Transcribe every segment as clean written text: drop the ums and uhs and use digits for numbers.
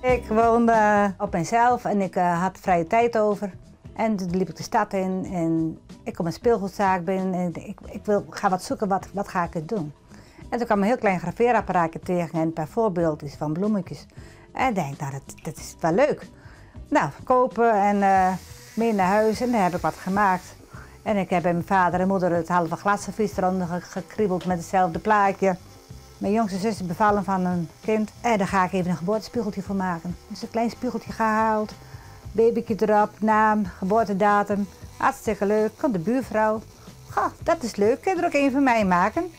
Ik woonde op mezelf en ik had vrije tijd over. En toen liep ik de stad in en ik kom een speelgoedzaak binnen en ga wat zoeken, wat ga ik doen. En toen kwam een heel klein graveerapparaatje tegen en een paar voorbeeldjes van bloemetjes. En ik denk, nou, dat is wel leuk. Nou, kopen en mee naar huis en daar heb ik wat gemaakt. En ik heb bij mijn vader en moeder het halve glasservies eronder gekriebeld met hetzelfde plaatje. Mijn jongste zus is bevallen van een kind en daar ga ik even een geboortespiegeltje voor maken. Dus een klein spiegeltje gehaald, babytje erop, naam, geboortedatum. Hartstikke leuk, komt de buurvrouw. Goh, dat is leuk, kun je er ook een van mij maken?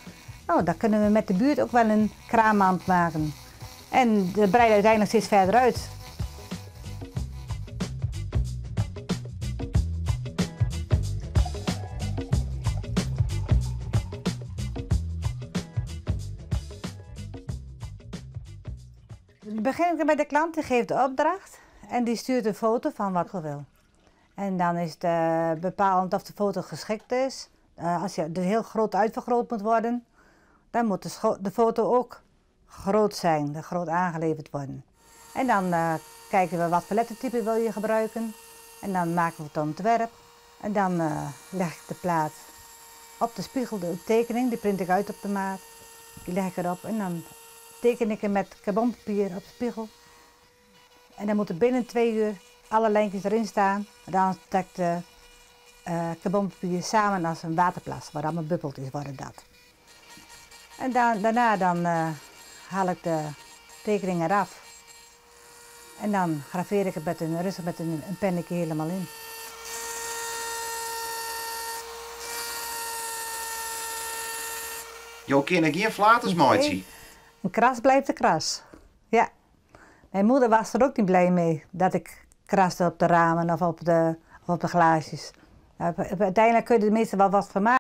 Oh, dan kunnen we met de buurt ook wel een kraammand maken. En dat breidt uiteindelijk steeds verder uit. Dan begin ik bij de klant, die geeft de opdracht en die stuurt een foto van wat hij wil. En dan is het bepalend of de foto geschikt is. Als je dus heel groot uitvergroot moet worden, dan moet de foto ook groot zijn, groot aangeleverd worden. En dan kijken we wat voor lettertype wil je gebruiken. En dan maken we het ontwerp. En dan leg ik de plaat op de spiegel, de tekening, die print ik uit op de maat. Die leg ik erop en dan teken ik hem met carbonpapier op de spiegel. En dan moeten binnen 2 uur alle lijntjes erin staan. Dan trekt de carbonpapier samen als een waterplas, waar allemaal bubbeltjes worden dat. En daarna haal ik de tekening eraf. En dan graveer ik het rustig met een pennetje helemaal in. Je kan geen flaters maken. Een kras blijft een kras. Ja. Mijn moeder was er ook niet blij mee dat ik kraste op de ramen of op de glaasjes. Uiteindelijk kun je er meestal wel wat van maken.